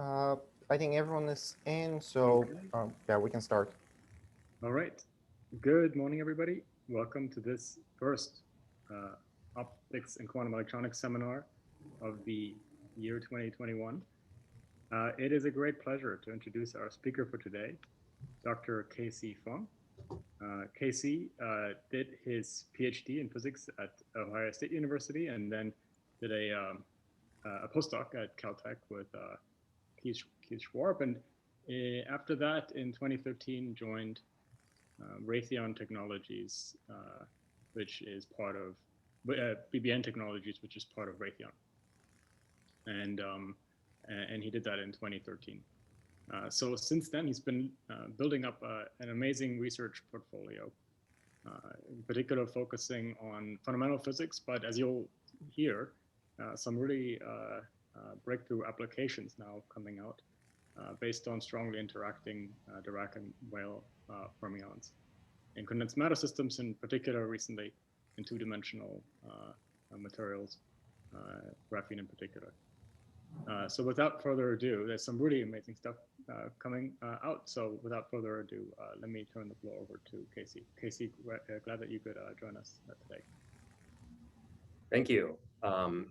I think everyone is in, so yeah, we can start. All right. Good morning, everybody. Welcome to this first Optics and Quantum Electronics seminar of the year 2021. It is a great pleasure to introduce our speaker for today, Dr. K.C. Fong. K.C. Did his PhD in physics at Ohio State University and then did a postdoc at Caltech with Keith Schwarb. And after that, in 2013, joined Raytheon Technologies, which is part of BBN Technologies, which is part of Raytheon, and he did that in 2013. So since then, he's been building up an amazing research portfolio, in particular focusing on fundamental physics, but as you'll hear, some really breakthrough applications now coming out based on strongly interacting Dirac and Weil fermions in condensed matter systems, in particular recently in two-dimensional materials, graphene in particular. So without further ado, there's some really amazing stuff coming out. So without further ado, let me turn the floor over to Casey. Casey, glad that you could join us today. Thank you.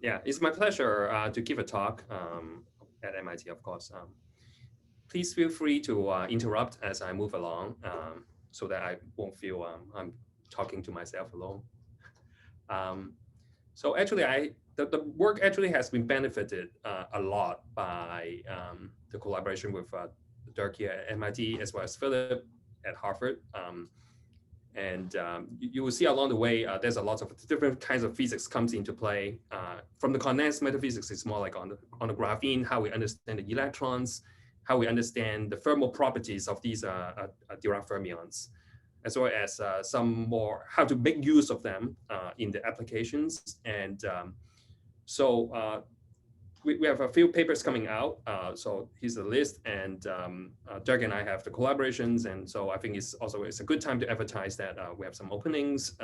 Yeah, it's my pleasure to give a talk at MIT, of course. Please feel free to interrupt as I move along so that I won't feel I'm talking to myself alone. So actually, the work actually has been benefited a lot by the collaboration with Dirk here at MIT, as well as Philip at Harvard. And you will see along the way, there's a lot of different kinds of physics comes into play. From the condensed matter physics, it's more like on the graphene, how we understand the electrons, how we understand the thermal properties of these Dirac fermions, as well as some more how to make use of them in the applications. And so we have a few papers coming out. So here's the list, and Doug and I have the collaborations. And so I think it's a good time to advertise that we have some openings,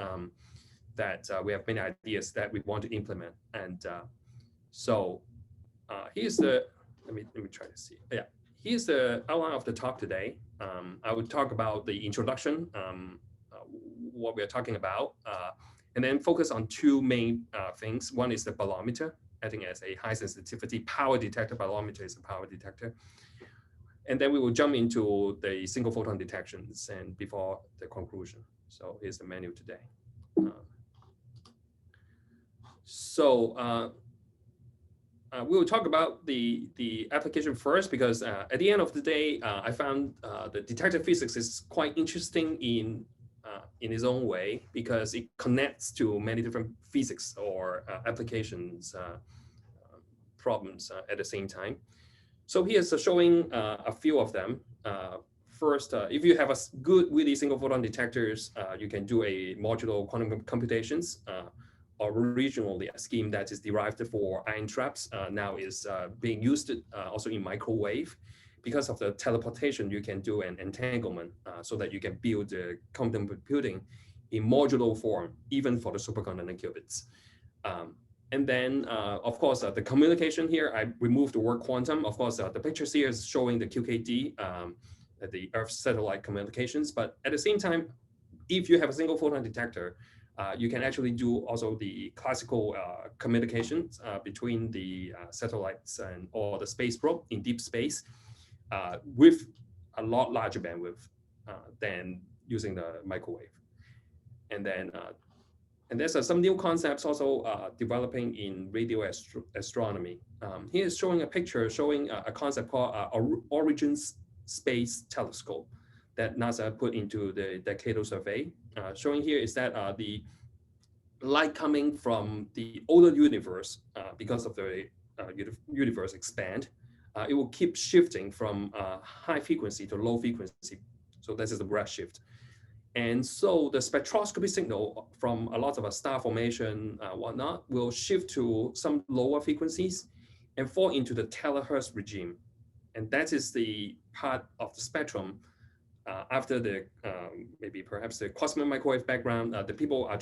that we have many ideas that we want to implement. And so here's the, let me try to see. Yeah, here's the outline of the talk today. I would talk about the introduction, what we're talking about, and then focus on two main things. One is the bolometer, acting as a high sensitivity power detector. Bolometer is a power detector. And then we will jump into the single photon detections and before the conclusion. So here's the menu today. We will talk about the application first, because at the end of the day, I found the detector physics is quite interesting in its own way, because it connects to many different physics or applications problems at the same time. So here's showing a few of them. First, if you have a good, really single photon detectors, you can do a modular quantum computations. Originally, a scheme that is derived for ion traps now is being used also in microwave. Because of the teleportation, you can do an entanglement so that you can build quantum computing in modular form, even for the superconducting qubits. And then, of course, the communication here, I removed the word quantum. Of course, the pictures here is showing the QKD, the Earth satellite communications. But at the same time, if you have a single photon detector, you can actually do also the classical communications between the satellites or the space probe in deep space with a lot larger bandwidth than using the microwave. And then and there's some new concepts also developing in radio astronomy. Here is showing a picture showing a concept called Origins Space Telescope that NASA put into the decadal survey. Showing here is that the light coming from the older universe, because of the universe expand, it will keep shifting from high frequency to low frequency. So this is the redshift. And so the spectroscopy signal from a lot of star formation, whatnot, will shift to some lower frequencies and fall into the terahertz regime. And that is the part of the spectrum after the maybe perhaps the cosmic microwave background. The people are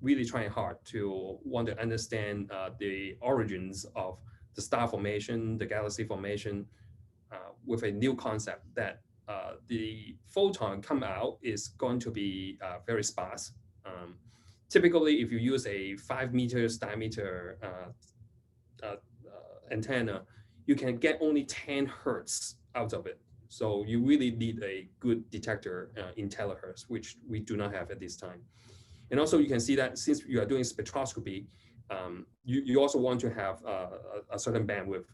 really trying hard to want to understand the origins of the star formation, the galaxy formation, with a new concept that the photon come out is going to be very sparse. Typically, if you use a 5 meters diameter antenna, you can get only 10 hertz out of it. So you really need a good detector in terahertz, which we do not have at this time. And also you can see that since you are doing spectroscopy, you also want to have a certain bandwidth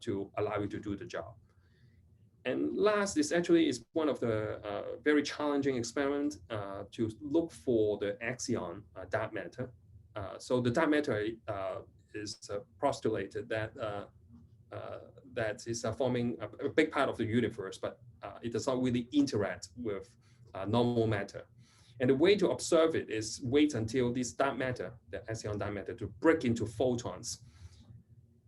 to allow you to do the job. And last is actually one of the very challenging experiments to look for the axion dark matter. So the dark matter is postulated that that is forming a big part of the universe, but it does not really interact with normal matter. And the way to observe it is wait until this dark matter, the axion dark matter, to break into photons.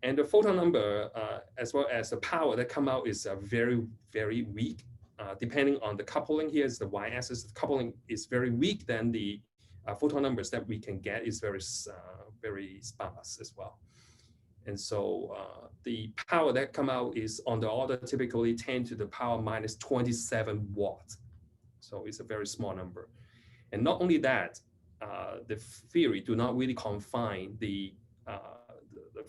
And the photon number, as well as the power that come out, is very, very weak. Depending on the coupling, here is the y-axis. The coupling is very weak, then the photon numbers that we can get is very, very sparse as well. And so the power that come out is on the order typically 10 to the power minus 27 watts. So it's a very small number. And not only that, the theory do not really confine the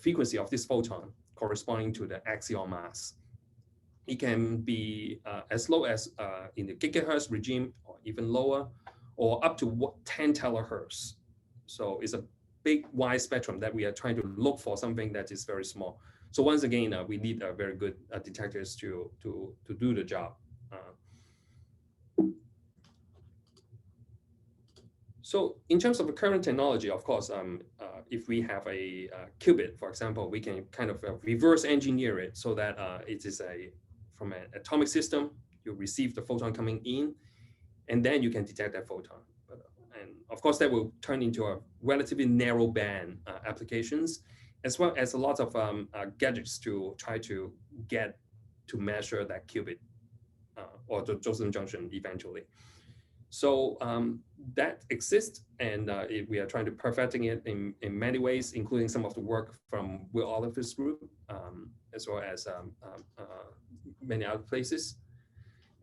frequency of this photon corresponding to the axion mass. It can be as low as in the gigahertz regime, or even lower, or up to 10 terahertz. So it's a big wide spectrum that we are trying to look for something that is very small. So once again, we need very good detectors to do the job. So in terms of the current technology, of course, if we have a qubit, for example, we can kind of reverse engineer it so that it is from an atomic system, you receive the photon coming in, and then you can detect that photon. And of course, that will turn into a relatively narrow band applications, as well as a lot of gadgets to try to get to measure that qubit or the Josephson junction eventually. So that exists, and we are trying to perfecting it in many ways, including some of the work from Will Oliver's group, as well as many other places.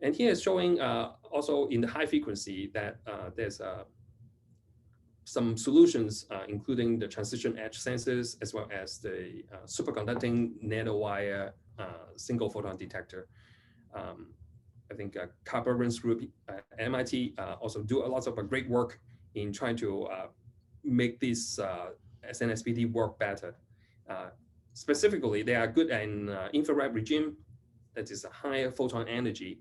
And here is showing also in the high frequency that there's some solutions, including the transition edge sensors, as well as the superconducting nanowire single-photon detector. I think Carber's group at MIT also do a lot of great work in trying to make this SNSPT work better. Specifically, they are good in infrared regime, that is a higher photon energy,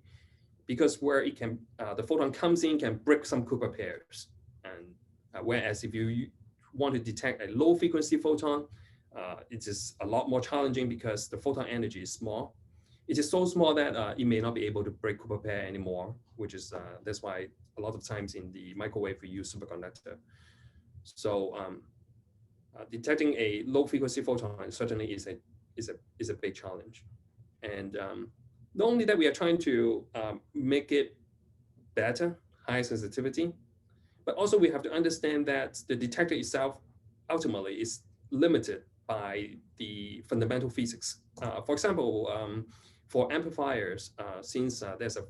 because where it can, the photon comes in can break some Cooper pairs. And whereas if you want to detect a low frequency photon, it is a lot more challenging because the photon energy is small. It is so small that it may not be able to break Cooper pair anymore, which is that's why a lot of times in the microwave we use superconductor. So detecting a low frequency photon certainly is a big challenge. And not only that, we are trying to make it better, high sensitivity, but also we have to understand that the detector itself ultimately is limited by the fundamental physics. For example, for amplifiers, since there's a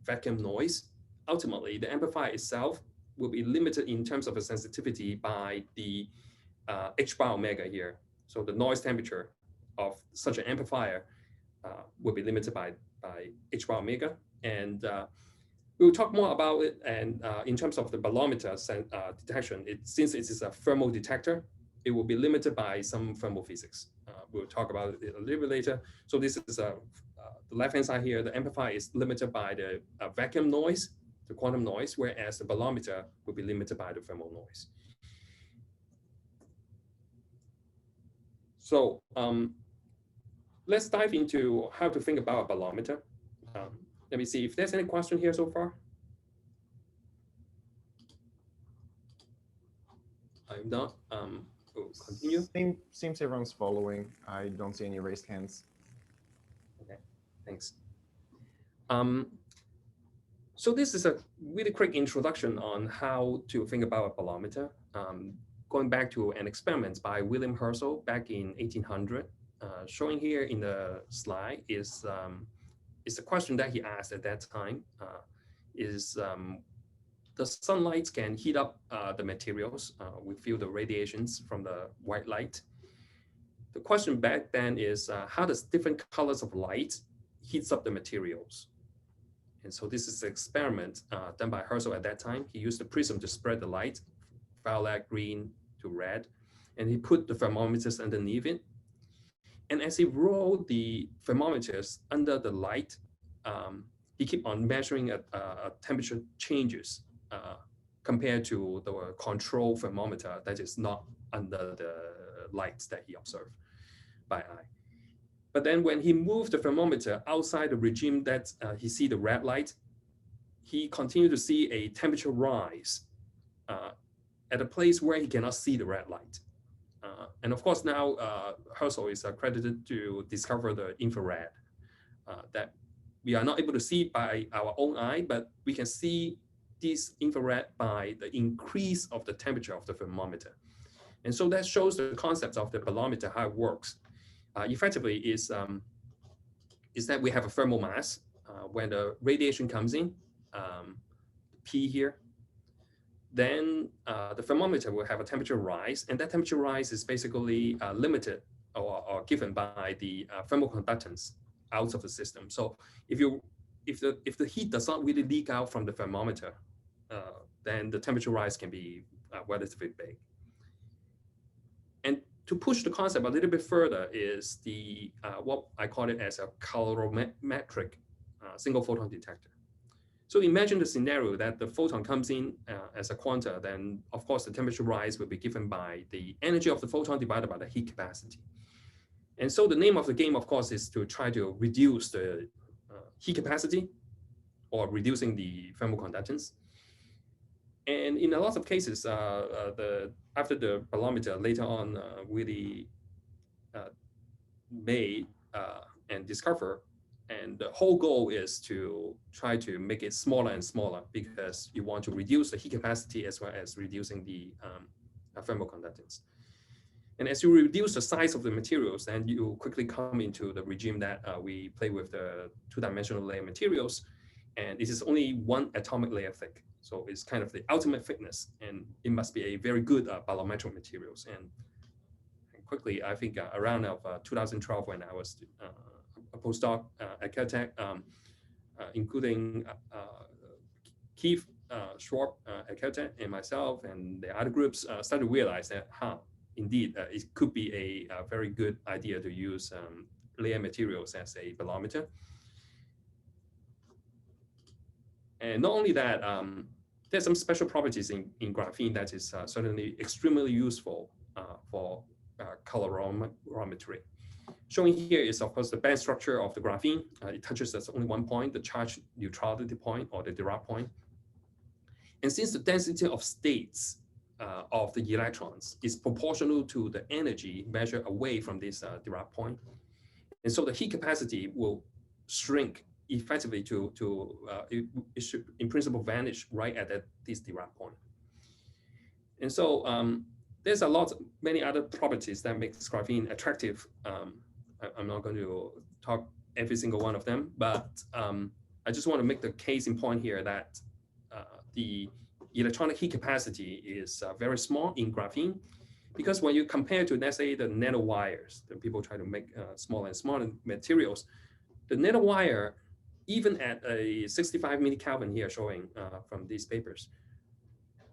vacuum noise, ultimately the amplifier itself will be limited in terms of the sensitivity by the h bar omega here. So the noise temperature of such an amplifier will be limited by h bar omega. And we'll talk more about it. And in terms of the bolometer detection, since it is a thermal detector, it will be limited by some thermal physics. We'll talk about it a little bit later. So this is the left-hand side here. The amplifier is limited by the vacuum noise, the quantum noise, whereas the bolometer will be limited by the thermal noise. So let's dive into how to think about a bolometer. Let me see if there's any question here so far. I'm not. We'll continue. Seems everyone's following. I don't see any raised hands. Okay, thanks. So this is a really quick introduction on how to think about a bolometer. Going back to an experiment by William Herschel back in 1800, showing here in the slide is is the question that he asked at that time, is the sunlight can heat up the materials. We feel the radiations from the white light. The question back then is how does different colors of light heats up the materials? And so this is an experiment done by Herschel at that time. He used the prism to spread the light, violet, green to red, and he put the thermometers underneath it. And as he rolled the thermometers under the light, he kept on measuring temperature changes compared to the control thermometer that is not under the lights that he observed by eye. But then when he moved the thermometer outside the regime that he see the red light, he continued to see a temperature rise at a place where he cannot see the red light. And of course now Herschel is credited to discover the infrared that we are not able to see by our own eye, but we can see this infrared by the increase of the temperature of the thermometer. And so that shows the concept of the bolometer, how it works. Effectively is that we have a thermal mass when the radiation comes in, P here, then the thermometer will have a temperature rise, and that temperature rise is basically limited or given by the thermal conductance out of the system. So if the heat does not really leak out from the thermometer, then the temperature rise can be relatively big. And to push the concept a little bit further is the what I call it as a calorimetric single-photon detector. So imagine the scenario that the photon comes in as a quanta, then of course the temperature rise will be given by the energy of the photon divided by the heat capacity. And so the name of the game, of course, is to try to reduce the heat capacity or reducing the thermal conductance. And in a lot of cases, after the bolometer later on really made and discovered, and the whole goal is to try to make it smaller and smaller because you want to reduce the heat capacity as well as reducing the thermal conductance. And as you reduce the size of the materials, then you quickly come into the regime that we play with the two-dimensional layer materials, and it is only one atomic layer thick. So it's kind of the ultimate thickness, and it must be a very good bolometric materials. And quickly, I think around 2012, when I was a postdoc at Caltech, including Keith Schwartz at Caltech and myself and the other groups started to realize that, indeed, it could be a very good idea to use layer materials as a bolometer. And not only that, there's some special properties in graphene that is certainly extremely useful for calorimetry. Showing here is, of course, the band structure of the graphene. It touches at only one point, the charge neutrality point or the Dirac point. And since the density of states of the electrons is proportional to the energy measured away from this Dirac point, and so the heat capacity will shrink effectively it should in principle vanish right at this Dirac point. And so there's many other properties that makes graphene attractive. I'm not going to talk every single one of them, but I just want to make the case in point here that the electronic heat capacity is very small in graphene, because when you compare to, let's say, the nanowires, that people try to make smaller and smaller materials, the nanowire, even at a 65 millikelvin here showing from these papers,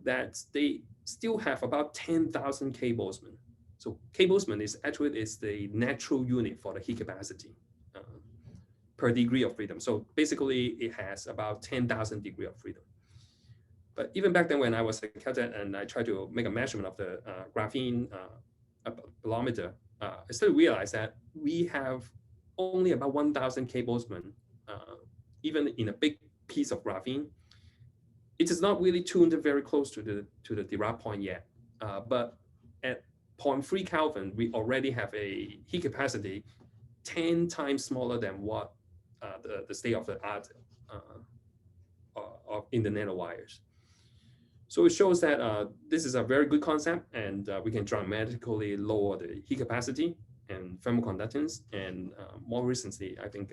that they still have about 10,000 K Boltzmann. So K Boltzmann is the natural unit for the heat capacity per degree of freedom. So basically it has about 10,000 degree of freedom. But even back then when I was at Caltech and I tried to make a measurement of the graphene bolometer, I still realized that we have only about 1,000 K Boltzmann, even in a big piece of graphene. It is not really tuned very close to the Dirac point yet, but at 0.3 Kelvin, we already have a heat capacity 10 times smaller than what the state of the art in the nanowires. So it shows that this is a very good concept, and we can dramatically lower the heat capacity and thermal conductance. And more recently, I think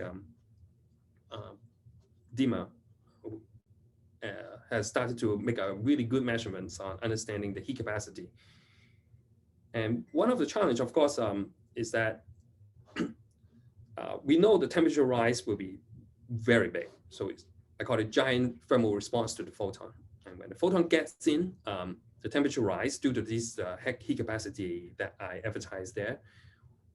Dima has started to make a really good measurements on understanding the heat capacity. And one of the challenge, of course, is that we know the temperature rise will be very big. So I call it giant thermal response to the photon. And when the photon gets in, the temperature rise due to this heat capacity that I advertised there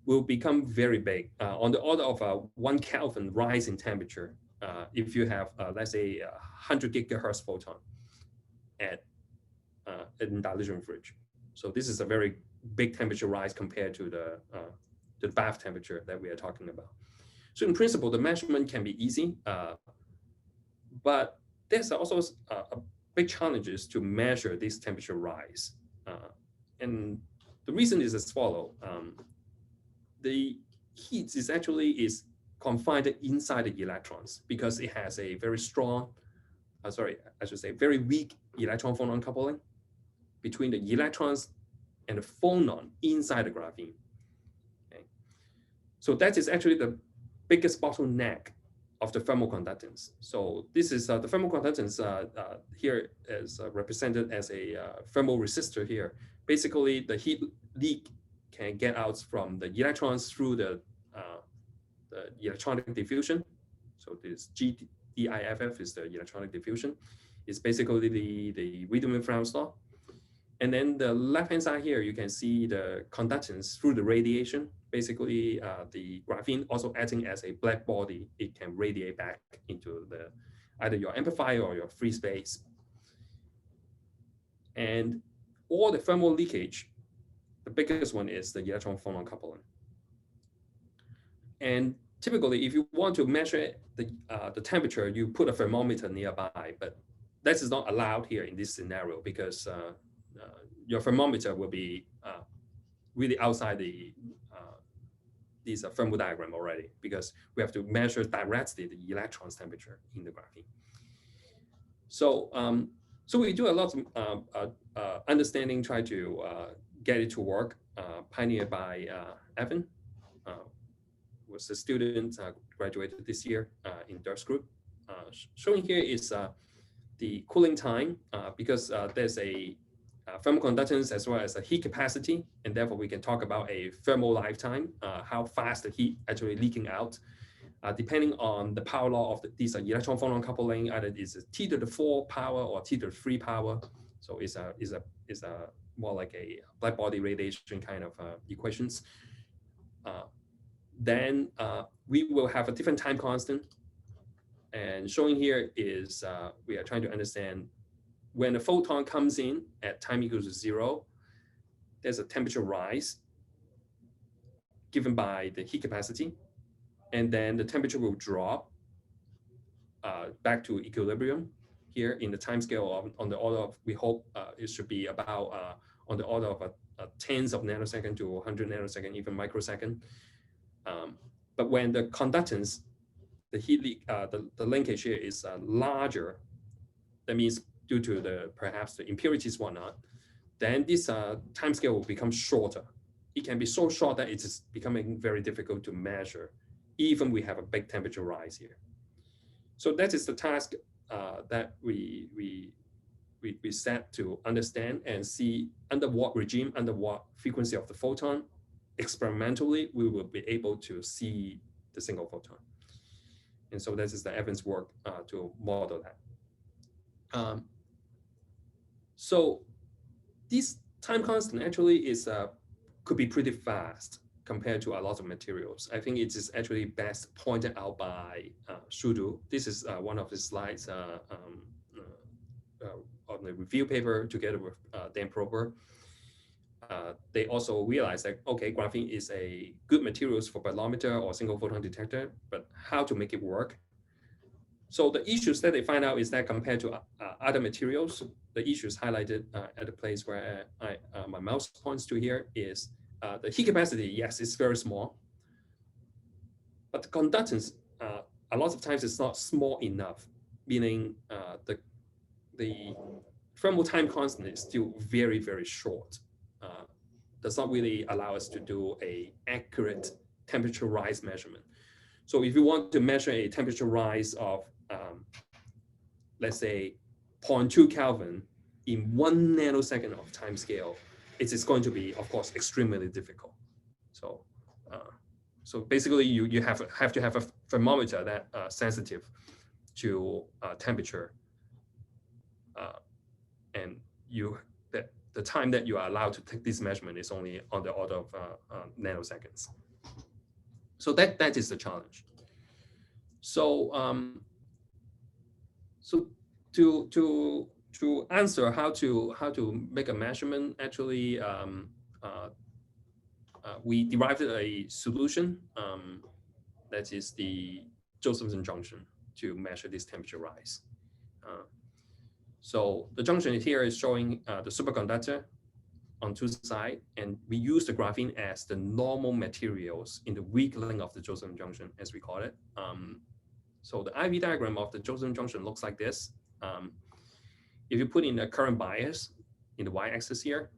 will become very big, on the order of 1 Kelvin rise in temperature. If you have, let's say, 100 gigahertz photon at in dilution fridge. So this is a very big temperature rise compared to the bath temperature that we are talking about. So in principle, the measurement can be easy, but there's also a big challenges to measure this temperature rise. And the reason is as follows. The heat is actually confined inside the electrons because it has a very strong, very weak electron-phonon coupling between the electrons and the phonon inside the graphene. Okay. So that is actually the biggest bottleneck of the thermal conductance. So this is the thermal conductance here is represented as a thermal resistor here. Basically, the heat leak can get out from the electrons through the electronic diffusion. So this GDIFF is the electronic diffusion. It's basically the Raytheon law. And then the left-hand side here, you can see the conductance through the radiation. Basically, the graphene also acting as a black body. It can radiate back into either your amplifier or your free space. And all the thermal leakage, the biggest one is the electron-phonon coupling. And typically, if you want to measure the temperature, you put a thermometer nearby, but that is not allowed here in this scenario because your thermometer will be really outside this thermal diagram already, because we have to measure directly the electron's temperature in the graphene. So, so we do a lot of understanding, try to get it to work, pioneered by Evan, was a student graduated this year in Dirk's group. Showing here is the cooling time, because there's a thermal conductance as well as a heat capacity, and therefore we can talk about a thermal lifetime, how fast the heat actually leaking out, depending on the power law of these electron-phonon coupling, either it's a T to the 4 power or T to the 3 power. So it's a more like a black body radiation kind of equations. Then we will have a different time constant. And showing here is we are trying to understand when a photon comes in at time equals to 0, there's a temperature rise given by the heat capacity. And then the temperature will drop back to equilibrium here in the time scale on the order of, we hope it should be about on the order of tens of nanosecond to 100 nanosecond, even microsecond. But when the conductance, the heat leak, the linkage here is larger, that means due to perhaps the impurities, whatnot, then this time scale will become shorter. It can be so short that it is becoming very difficult to measure, even we have a big temperature rise here. So that is the task that we set to understand and see under what regime, under what frequency of the photon, experimentally, we will be able to see the single photon. And so this is the Evans work to model that. So this time constant actually could be pretty fast compared to a lot of materials. I think it is actually best pointed out by Shudu. This is one of the slides on the review paper together with Dan Prober. They also realized that, okay, graphene is a good materials for bolometer or single photon detector, but how to make it work? So the issues that they find out is that compared to other materials, the issues highlighted at the place where my mouse points to here is the heat capacity, yes, it's very small, but the conductance, a lot of times it's not small enough, meaning the thermal time constant is still very, very short. Does not really allow us to do an accurate temperature rise measurement. So if you want to measure a temperature rise of, let's say, 0.2 Kelvin in 1 nanosecond of time scale, it is going to be, of course, extremely difficult. So, so basically, you have to have a thermometer that sensitive to temperature, and the time that you are allowed to take this measurement is only on the order of nanoseconds. So that is the challenge. So so to answer how to make a measurement, actually we derived a solution that is the Josephson junction to measure this temperature rise. So the junction here is showing the superconductor on two sides, and we use the graphene as the normal materials in the weak link of the Josephson junction, as we call it. So the IV diagram of the Josephson junction looks like this. If you put in a current bias in the y-axis here,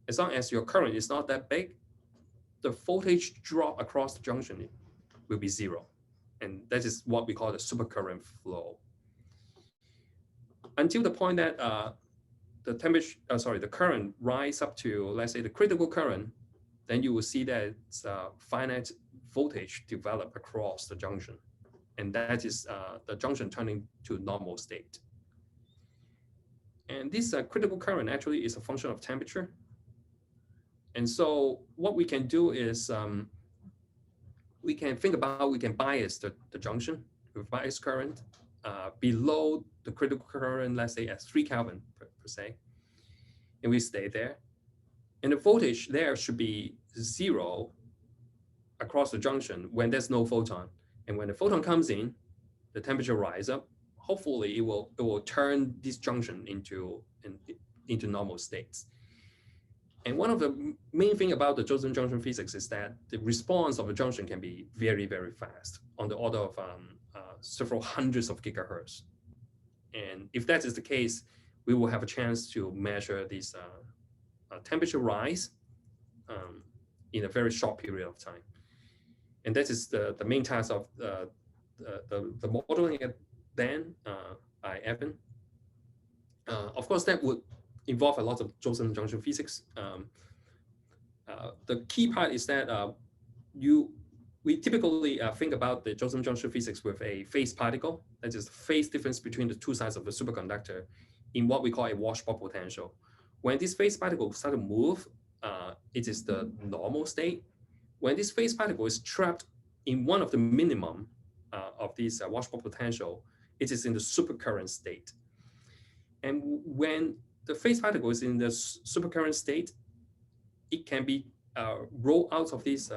as long as your current is not that big, the voltage drop across the junction will be 0. And that is what we call the supercurrent flow. Until the point that the temperature, the current rise up to, let's say, the critical current, then you will see that it's finite voltage develop across the junction. And that is the junction turning to normal state. And this critical current actually is a function of temperature. And so what we can do is we can bias the junction with bias current below the critical current, let's say at 3 Kelvin per se, and we stay there. And the voltage there should be 0 across the junction when there's no photon. And when the photon comes in, the temperature rise up. Hopefully it will turn this junction into normal states. And one of the main thing about the Josephson junction physics is that the response of a junction can be very, very fast, on the order of several hundreds of gigahertz. And if that is the case, we will have a chance to measure this temperature rise in a very short period of time. And that is the main task of the modeling then by Evan. Of course, that would involve a lot of Josephson junction physics. The key part is that we typically think about the Josephson junction physics with a phase particle, that is the phase difference between the two sides of the superconductor, in what we call a washpot potential. When this phase particle starts to move, it is the normal state. When this phase particle is trapped in one of the minimum of this washpot potential, it is in the supercurrent state. And when the phase particle is in the supercurrent state, it can be rolled out of this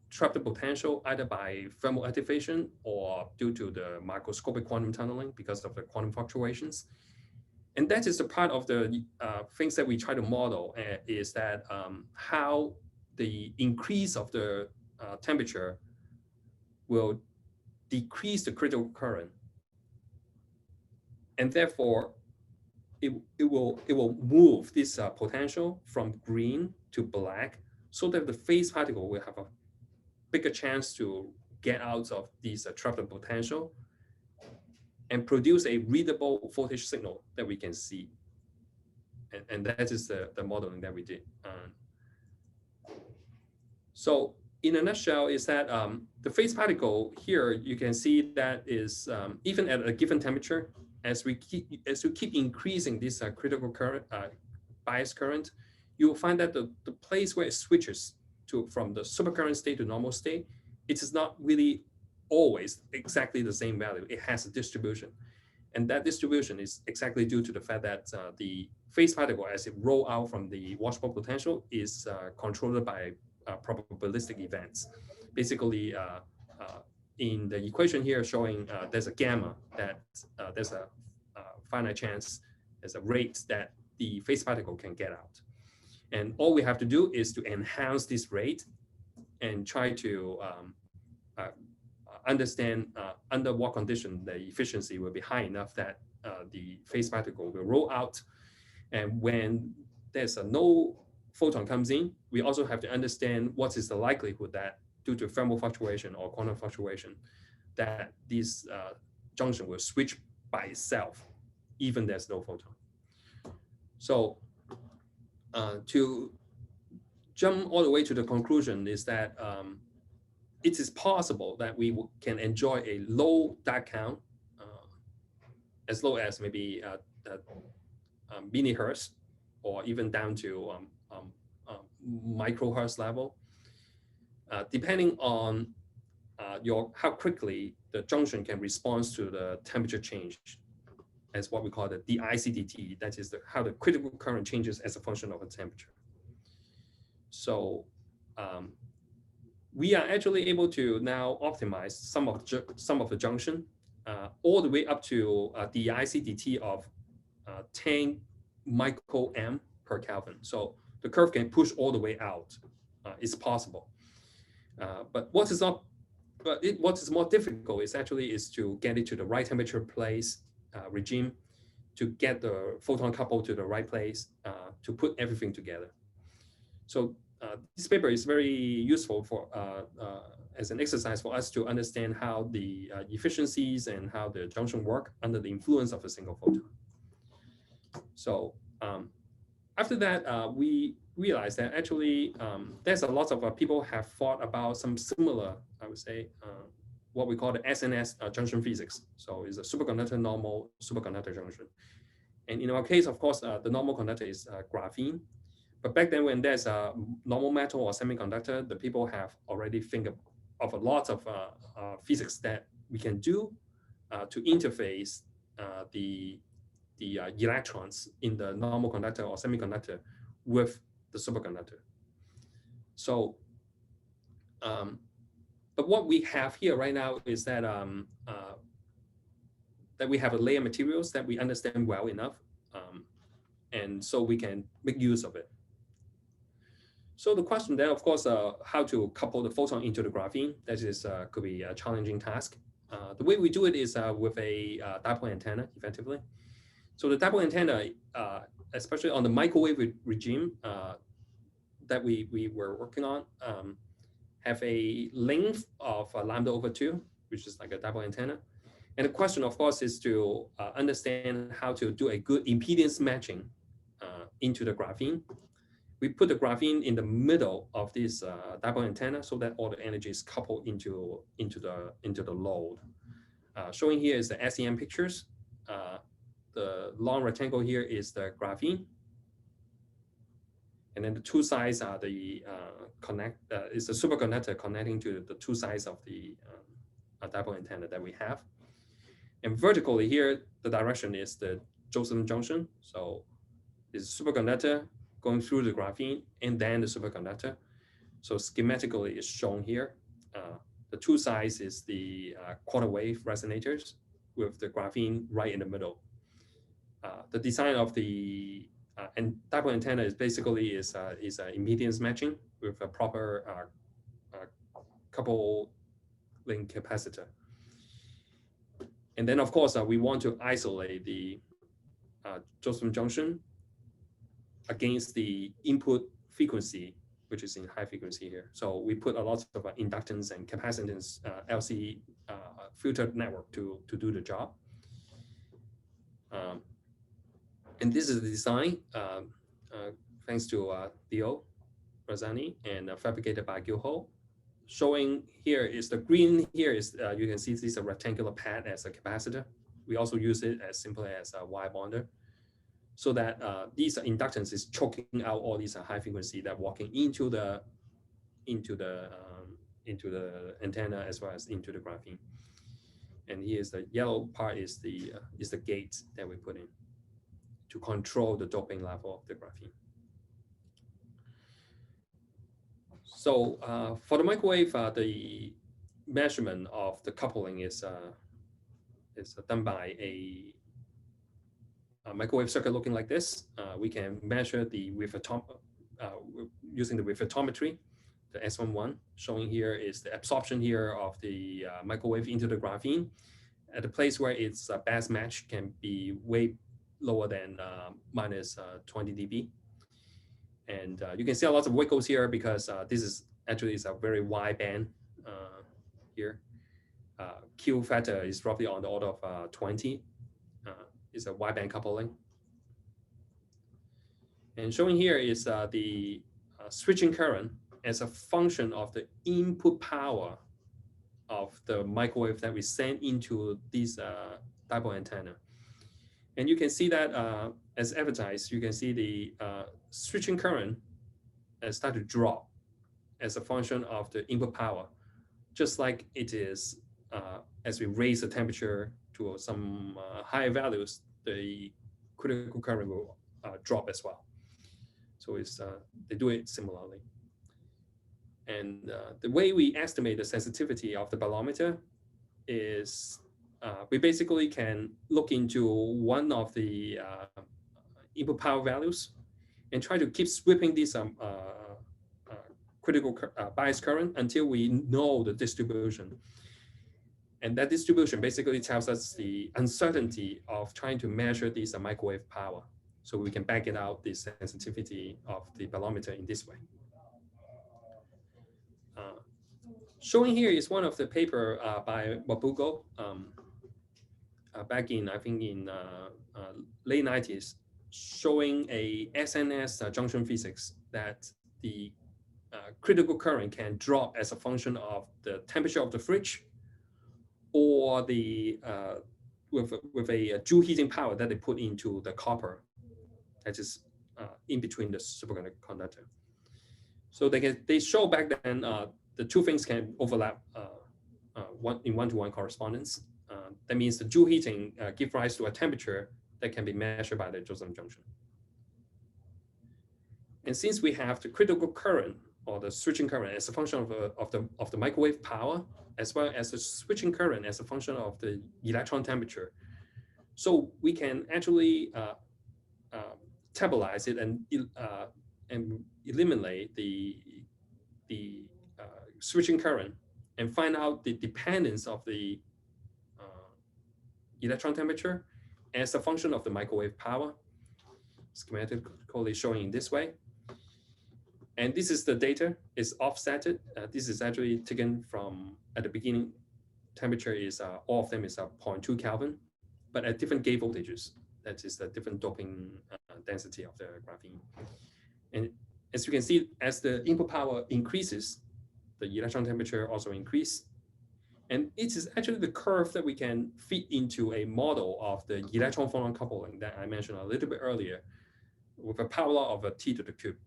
trapped potential either by thermal activation or due to the microscopic quantum tunneling because of the quantum fluctuations. And that is the part of the things that we try to model, is that how the increase of the temperature will decrease the critical current, and therefore it will move this potential from green to black, so that the phase particle will have a bigger chance to get out of this trapped potential and produce a readable voltage signal that we can see. And that is the modeling that we did. So in a nutshell is that the phase particle here, you can see that is even at a given temperature, as we keep increasing this critical current, bias current, you will find that the place where it switches from the supercurrent state to normal state, it is not really always exactly the same value. It has a distribution. And that distribution is exactly due to the fact that the phase particle, as it rolls out from the washpot potential, is controlled by probabilistic events. Basically, in the equation here showing there's a gamma, that there's a finite chance, there's a rate that the phase particle can get out. And all we have to do is to enhance this rate and try to understand under what condition the efficiency will be high enough that the phase particle will roll out. And when there's no photon comes in, we also have to understand what is the likelihood that due to thermal fluctuation or quantum fluctuation, that this junction will switch by itself, even there's no photon. So to jump all the way to the conclusion is that it is possible that we can enjoy a low dot count, as low as maybe millihertz, or even down to microhertz level, depending on how quickly the junction can respond to the temperature change, as what we call the DICDT, that is how the critical current changes as a function of the temperature. So we are actually able to now optimize some of the junction all the way up to the DICDT of 10 microamp per Kelvin. So the curve can push all the way out. It's possible. But what is more difficult is to get it to the right temperature place regime, to get the photon coupled to the right place, to put everything together. So this paper is very useful for as an exercise for us to understand how the efficiencies and how the junction work under the influence of a single photon. So after that, we realized that actually there's a lot of people have thought about some similar, I would say, what we call the Sns Junction Physics. So it's a superconductor normal superconductor junction. And in our case, of course, the normal conductor is graphene. But back then, when there's a normal metal or semiconductor, the people have already think of a lot of physics that we can do to interface the electrons in the normal conductor or semiconductor with the superconductor. So, but what we have here right now is that that we have a layer materials that we understand well enough, and so we can make use of it. So the question then, of course, how to couple the photon into the graphene, that is could be a challenging task. The way we do it is with a dipole antenna, effectively. So the dipole antenna, especially on the microwave regime that we were working on, have a length of λ/2, which is like a dipole antenna. And the question, of course, is to understand how to do a good impedance matching into the graphene. We put the graphene in the middle of this dipole antenna so that all the energy is coupled into the load. Showing here is the SEM pictures. The long rectangle here is the graphene, and then the two sides are the is the superconductor connecting to the two sides of the dipole antenna that we have. And vertically here, the direction is the Josephson junction. So it's superconductor going through the graphene and then the superconductor. So schematically it's shown here. The two sides is the quarter wave resonators with the graphene right in the middle. The design of the dipole antenna is basically is impedance matching with a proper couple link capacitor. And then of course we want to isolate the Josephson junction against the input frequency, which is in high frequency here. So we put a lot of inductance and capacitance LC filter network to do the job. And this is the design, thanks to Theo Razzani and fabricated by Gilho. Showing here is the green here is, you can see this is a rectangular pad as a capacitor. We also use it as simply as a wire bonder, so that these inductance is choking out all these high frequency that walking into the antenna as well as into the graphene. And here's the yellow part is the gate that we put in to control the doping level of the graphene. So for the microwave, the measurement of the coupling is done by a microwave circuit looking like this. We can measure the using the reflectometry, the S11. Showing here is the absorption here of the microwave into the graphene at a place where its best match can be way lower than minus 20 dB. And you can see a lot of wiggles here because this is actually is a very wide band here. Q factor is roughly on the order of 20. It's a wide band coupling. And showing here is the switching current as a function of the input power of the microwave that we send into this dipole antenna. And you can see that as advertised, you can see the switching current start to drop as a function of the input power, just like it is as we raise the temperature to some higher values, the critical current will drop as well. So it's they do it similarly. And the way we estimate the sensitivity of the bolometer is we basically can look into one of the input power values and try to keep sweeping this critical bias current until we know the distribution. And that distribution basically tells us the uncertainty of trying to measure this microwave power. So we can back it out, the sensitivity of the bolometer in this way. Showing here is one of the paper by Wabugo back in, I think in late 90s, showing a Sns Junction Physics that the critical current can drop as a function of the temperature of the fridge or the with a Joule heating power that they put into the copper that is in between the superconductor. So they show back then the two things can overlap in one-to-one correspondence. That means the Joule heating gives rise to a temperature that can be measured by the Josephson junction. And since we have the critical current or the switching current as a function of the microwave power, as well as the switching current as a function of the electron temperature, so we can actually tabularize it and eliminate the switching current and find out the dependence of the electron temperature as a function of the microwave power, schematically showing in this way. And this is the data, it's offsetted. This is actually taken from, at the beginning, temperature is, all of them is 0.2 Kelvin, but at different gate voltages. That is the different doping density of the graphene. And as you can see, as the input power increases, the electron temperature also increase. And it is actually the curve that we can fit into a model of the electron-phonon coupling that I mentioned a little bit earlier with a power law of a T to the cube.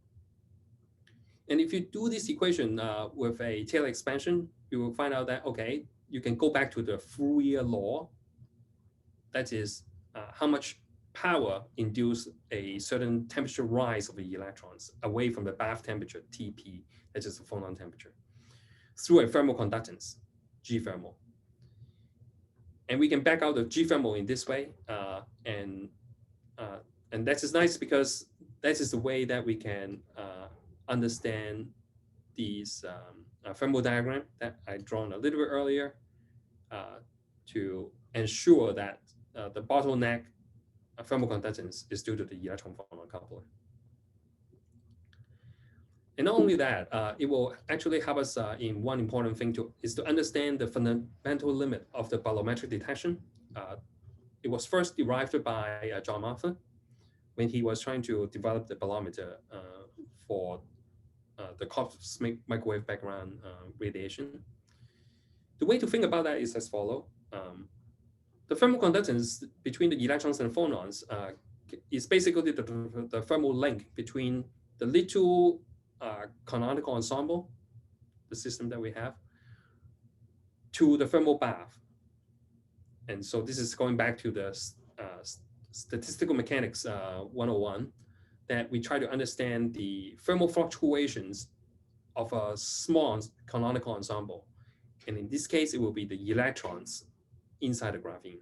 And if you do this equation with a Taylor expansion, you will find out that, okay, you can go back to the Fourier law. That is how much power induce a certain temperature rise of the electrons away from the bath temperature, Tp, that is the phonon temperature, through a thermal conductance, G thermal. And we can back out the G thermal in this way. And that is nice because that is the way that we can understand these thermal diagram that I drawn a little bit earlier to ensure that the bottleneck thermal conductance is due to the electron-phonon coupling. And not only that, it will actually help us in one important thing is to understand the fundamental limit of the bolometric detection. It was first derived by John Martha when he was trying to develop the bolometer for the cosmic microwave background radiation. The way to think about that is as follows. The thermal conductance between the electrons and phonons is basically the thermal link between the little canonical ensemble, the system that we have, to the thermal bath. And so this is going back to the statistical mechanics 101, that we try to understand the thermal fluctuations of a small canonical ensemble. And in this case, it will be the electrons inside the graphene.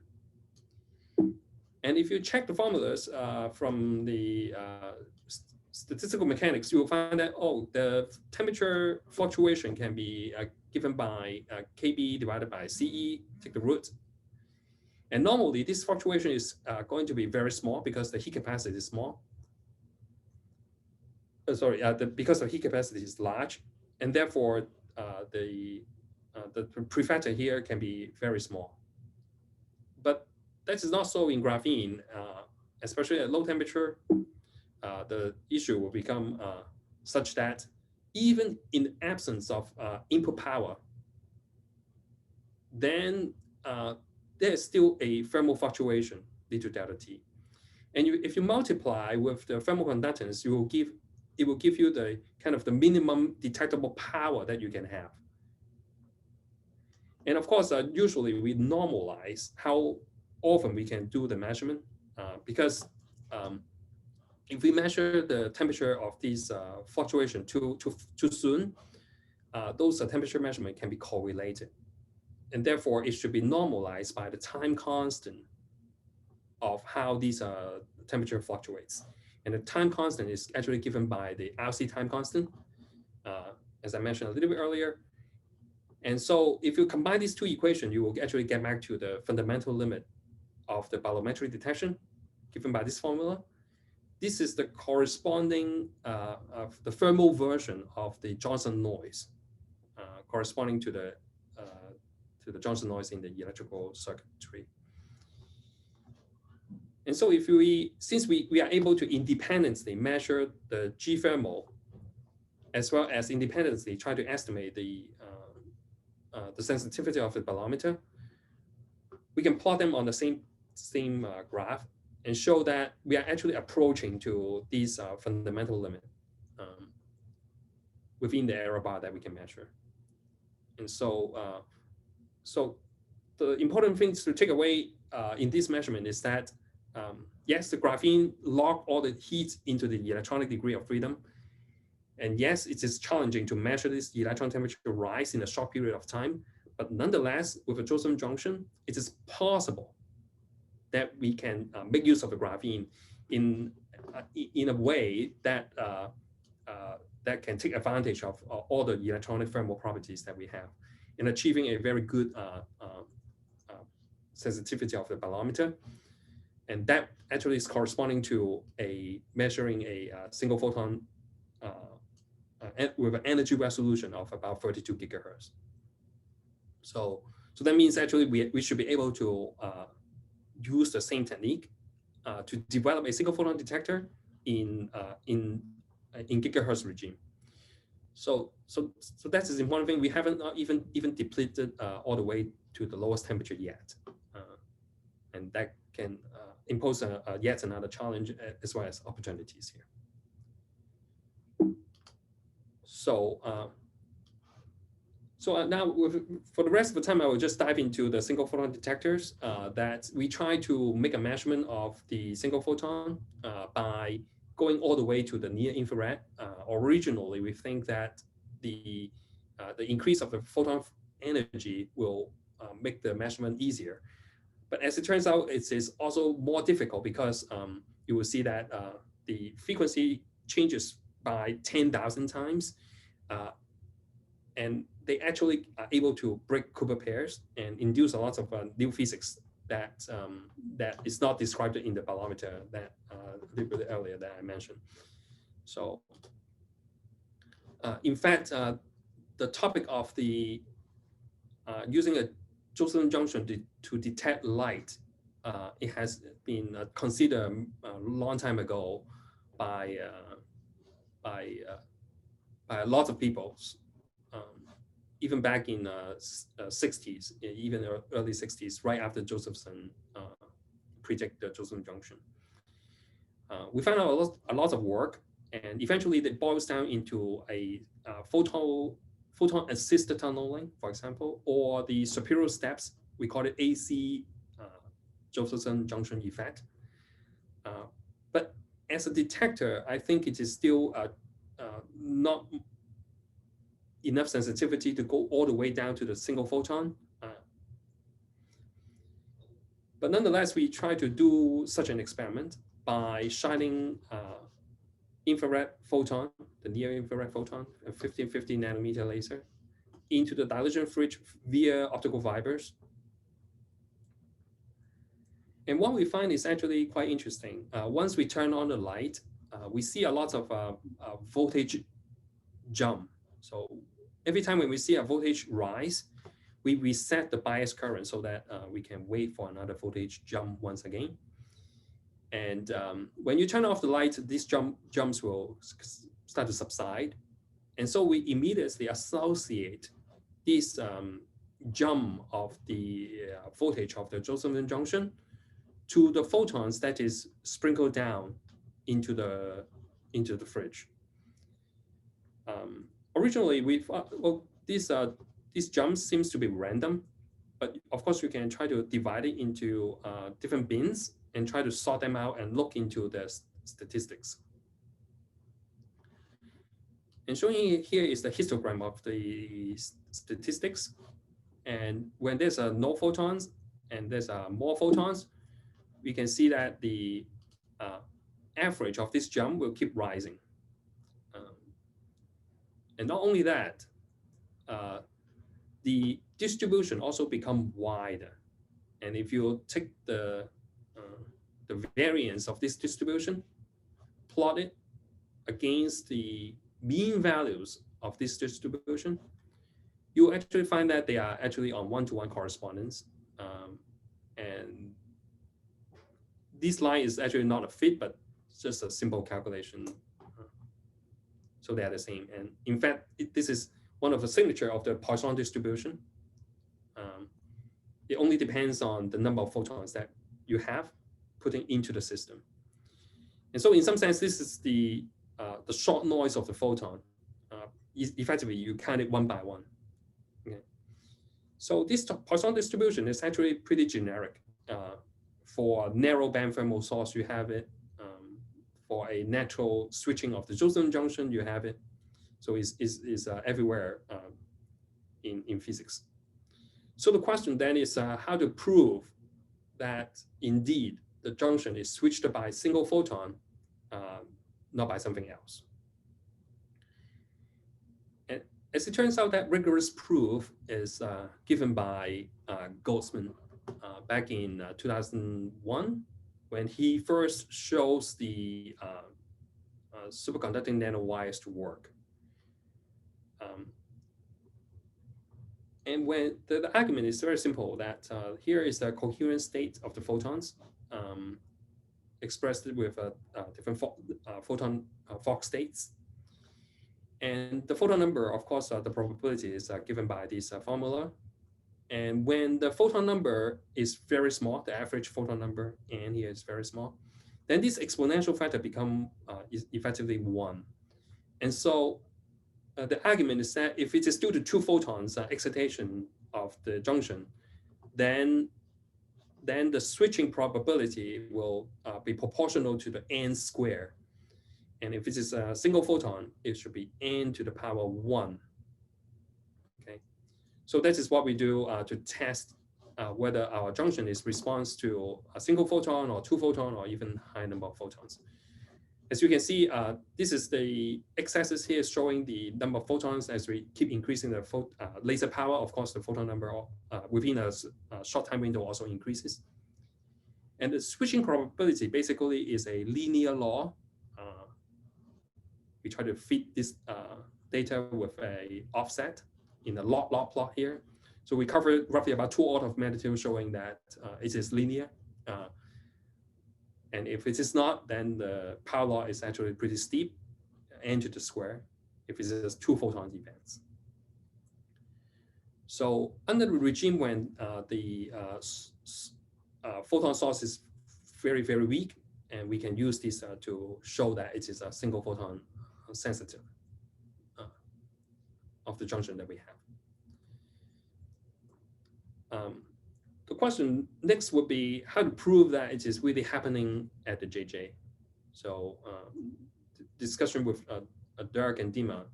And if you check the formulas from the statistical mechanics, you will find that, oh, the temperature fluctuation can be given by KB divided by CE, take the root. And normally this fluctuation is going to be very small because the heat capacity is small. Because the heat capacity is large. and therefore the prefactor here can be very small. But that is not so in graphene, especially at low temperature. The issue will become such that even in the absence of input power, then there is still a thermal fluctuation due to delta T. And if you multiply with the thermal conductance, it will give you the kind of the minimum detectable power that you can have. And of course, usually we normalize how often we can do the measurement because if we measure the temperature of these fluctuation too soon, those temperature measurement can be correlated. And therefore, it should be normalized by the time constant of how these temperature fluctuates. And the time constant is actually given by the RC time constant, as I mentioned a little bit earlier. And so if you combine these two equations, you will actually get back to the fundamental limit of the bolometric detection given by this formula. This is the corresponding of the thermal version of the Johnson noise, corresponding to the Johnson noise in the electrical circuitry. And so if since we are able to independently measure the G thermal, as well as independently try to estimate the sensitivity of the bolometer, we can plot them on the same graph and show that we are actually approaching to these fundamental limit within the error bar that we can measure. And so, so the important things to take away in this measurement is that yes, the graphene lock all the heat into the electronic degree of freedom. And yes, it is challenging to measure this electron temperature rise in a short period of time. But nonetheless, with a Josephson junction, it is possible that we can make use of the graphene in a way that that can take advantage of all the electronic thermal properties that we have in achieving a very good sensitivity of the bolometer. And that actually is corresponding to measuring a single photon with an energy resolution of about 32 gigahertz. So that means actually we should be able to use the same technique to develop a single photon detector in gigahertz regime. So that is the important thing. We haven't even depleted all the way to the lowest temperature yet, and that can impose yet another challenge as well as opportunities here. So now for the rest of the time, I will just dive into the single photon detectors that we try to make a measurement of the single photon by going all the way to the near infrared. Originally, we think that the increase of the photon energy will make the measurement easier. But as it turns out, it is also more difficult because you will see that the frequency changes by 10,000 times. And they actually are able to break qubit pairs and induce a lot of new physics that is not described in the bolometer that a little bit earlier that I mentioned. So in fact, the topic of the using a Josephson junction to detect light, it has been considered a long time ago by a lot of people, even back in 60s, even early 60s, right after Josephson predicted the Josephson junction. We found out a lot of work, and eventually it boils down into a photon-assisted tunneling, for example, or the superior steps. We call it AC Josephson junction effect. But as a detector, I think it is still not enough sensitivity to go all the way down to the single photon. But nonetheless, we try to do such an experiment by shining infrared photon, the near infrared photon, a 1550 nanometer laser, into the dilution fridge via optical fibers. And what we find is actually quite interesting. Once we turn on the light, we see a lot of voltage jump. So every time when we see a voltage rise, we reset the bias current so that we can wait for another voltage jump once again. And when you turn off the light, these jumps will start to subside. And so we immediately associate this jump of the voltage of the Josephson junction to the photons that is sprinkled down into the fridge. Originally, we thought, well, these jumps seems to be random, but of course you can try to divide it into different bins and try to sort them out and look into the statistics. And showing here is the histogram of the statistics. And when there's no photons and there's more photons, we can see that the average of this jump will keep rising. And not only that, the distribution also become wider. And if you take the variance of this distribution, plot it against the mean values of this distribution, you actually find that they are actually on one-to-one correspondence. And this line is actually not a fit, but just a simple calculation. So they are the same. And in fact, this is one of the signature of the Poisson distribution. It only depends on the number of photons that you have putting into the system. And so in some sense, this is the short noise of the photon. Effectively, you count it one by one. Okay. So this Poisson distribution is actually pretty generic. For narrow band thermal source, you have it. For a natural switching of the Josephson junction, you have it. So it's everywhere in physics. So the question then is how to prove that indeed the junction is switched by a single photon, not by something else. And as it turns out, that rigorous proof is given by Goldsman back in 2001, when he first shows the superconducting nanowires to work. And when the argument is very simple, that here is the coherent state of the photons expressed with different photon Fock states. And the photon number, of course, the probability is given by this formula. And when the photon number is very small, the average photon number, and here is very small, then this exponential factor become effectively 1. And so the argument is that if it is due to 2 photons excitation of the junction, then the switching probability will be proportional to the n square. And if it is a single photon, it should be n to the power 1. Okay, so that is what we do to test whether our junction is response to a single photon or 2 photon or even high number of photons. As you can see, this is the x-axis here showing the number of photons as we keep increasing the laser power. Of course, the photon number within a short time window also increases. And the switching probability basically is a linear law. We try to fit this data with a offset in a log plot here. So we cover roughly about 2 orders of magnitude showing that it is linear. And if it is not, then the power law is actually pretty steep, n to the square, if it is 2 photon events. So under the regime when the photon source is very, very weak, and we can use this to show that it is a single photon sensitive of the junction that we have. The question next would be how to prove that it is really happening at the JJ. So discussion with Dirk and Dima,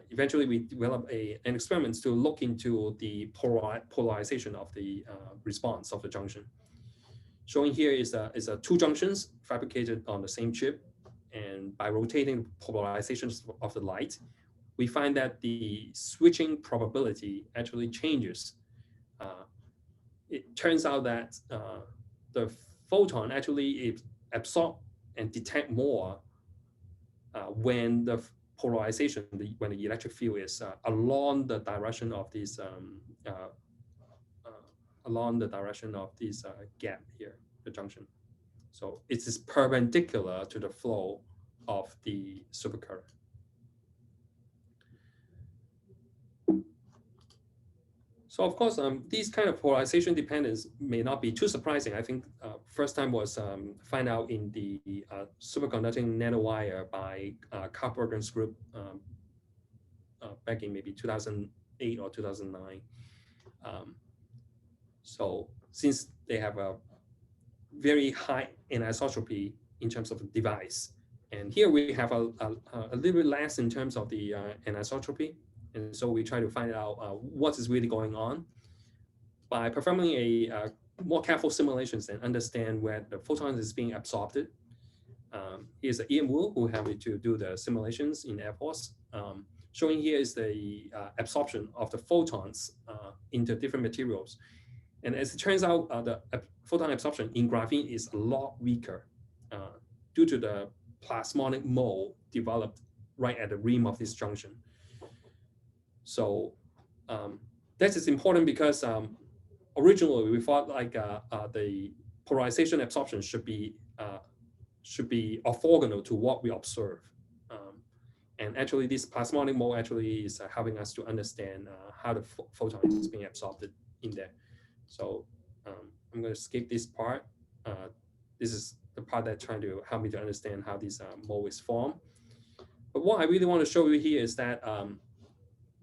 eventually we developed an experiment to look into the polarization of the response of the junction. Showing here is 2 junctions fabricated on the same chip, and by rotating polarizations of the light, we find that the switching probability actually changes. It turns out that the photon actually absorb and detect more when the polarization when the electric field is along the direction of this gap here, the junction. So it is perpendicular to the flow of the supercurrent. So of course, these kind of polarization dependence may not be too surprising. I think first time was found out in the superconducting nanowire by Carl Bergen's group back in maybe 2008 or 2009. So since they have a very high anisotropy in terms of the device, and here we have a little bit less in terms of the anisotropy, and so we try to find out what is really going on by performing a more careful simulations and understand where the photons is being absorbed. Here's Ian Wu who helped me to do the simulations in airports. Showing here is the absorption of the photons into different materials. And as it turns out, the photon absorption in graphene is a lot weaker due to the plasmonic mode developed right at the rim of this junction. So that is important because originally we thought like the polarization absorption should be orthogonal to what we observe. And actually this plasmonic mode actually is helping us to understand how the photon is being absorbed in there. So I'm going to skip this part. This is the part that's trying to help me to understand how this mode is formed. But what I really want to show you here is that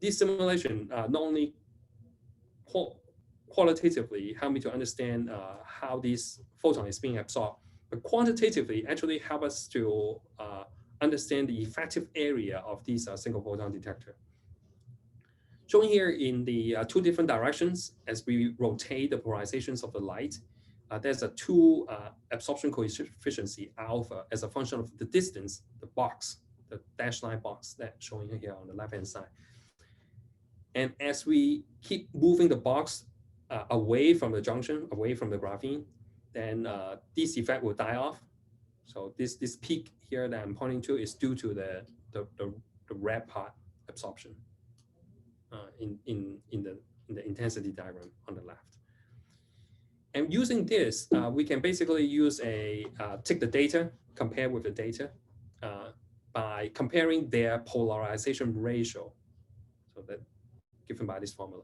this simulation not only qualitatively help me to understand how this photon is being absorbed, but quantitatively actually help us to understand the effective area of this single photon detector. Shown here in the two different directions as we rotate the polarizations of the light, there's a two absorption coefficient alpha as a function of the distance, the box, the dashed line box that's showing here on the left-hand side. And as we keep moving the box away from the junction, away from the graphene, then this effect will die off. So this peak here that I'm pointing to is due to the red part absorption in the intensity diagram on the left. And using this, we can basically use take the data, compare with the data by comparing their polarization ratio. So that given by this formula.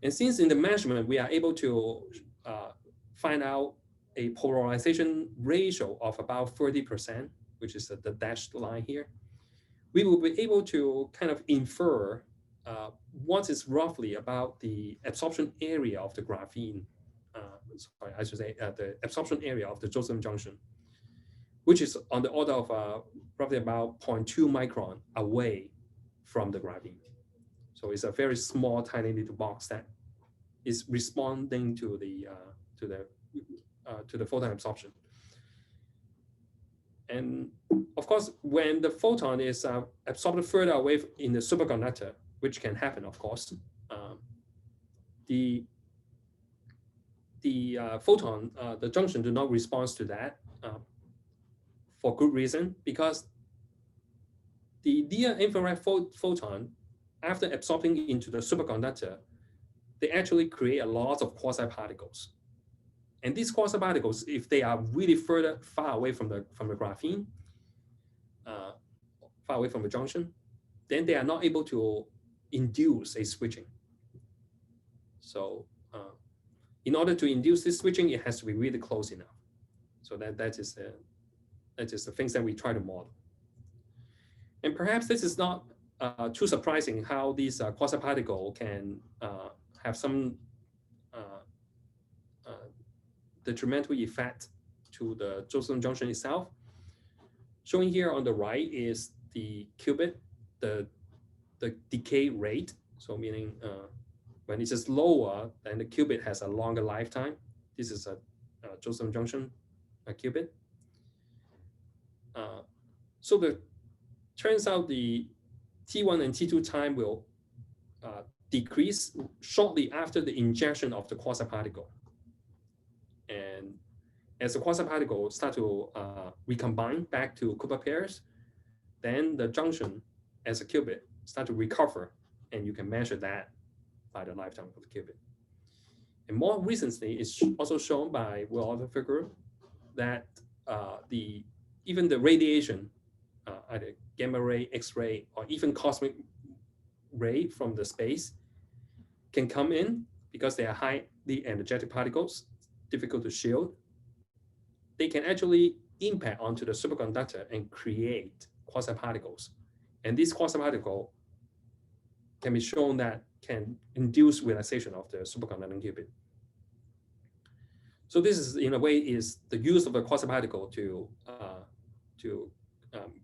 And since in the measurement, we are able to find out a polarization ratio of about 30%, which is the dashed line here, we will be able to kind of infer what is roughly about the absorption area of the graphene, sorry, I should say the absorption area of the Josephson junction, which is on the order of roughly about 0.2 micron away from the graphene. So it's a very small, tiny little box that is responding to the photon absorption. And of course, when the photon is absorbed further away in the superconductor, which can happen, of course, the photon, the junction do not respond to that for good reason, because the near infrared photon, after absorbing into the superconductor, they actually create a lot of quasi-particles. And these quasi-particles, if they are really far away from the graphene, far away from the junction, then they are not able to induce a switching. So in order to induce this switching, it has to be really close enough. So that is the things that we try to model. And perhaps this is not too surprising how these quasi-particle can have some detrimental effect to the Josephson junction itself. Showing here on the right is the qubit, the decay rate. So meaning when it's just lower, then the qubit has a longer lifetime. This is a Josephson junction qubit. So turns out the T1 and T2 time will decrease shortly after the injection of the quasi-particle. And as the quasi-particle start to recombine back to Cooper pairs, then the junction as a qubit start to recover, and you can measure that by the lifetime of the qubit. And more recently, it's also shown by Will figure that even the radiation, either gamma ray, X-ray, or even cosmic ray from the space can come in because they are highly energetic particles, difficult to shield. They can actually impact onto the superconductor and create quasi-particles. And these quasi-particles can be shown that can induce relaxation of the superconducting qubit. So this is, in a way, is the use of a quasi-particle to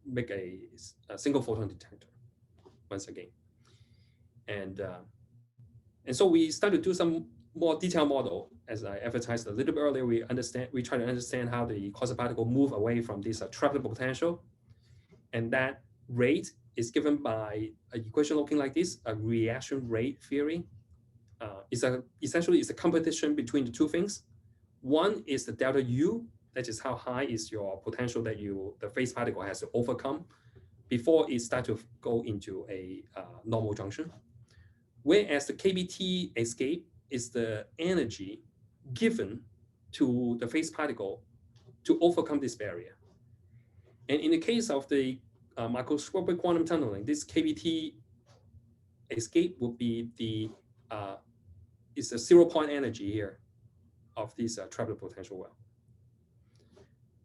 make a single photon detector once again. And so we start to do some more detailed model. As I advertised a little bit earlier, we try to understand how the quasi-particle move away from this trapped potential. And that rate is given by an equation looking like this, a reaction rate theory. Essentially, it's a competition between the two things. One is the delta U, that is how high is your potential that the phase particle has to overcome before it starts to go into a normal junction. Whereas the KBT escape is the energy given to the phase particle to overcome this barrier. And in the case of the microscopic quantum tunneling, this KBT escape would be it's a 0-point energy here of this trapped potential well.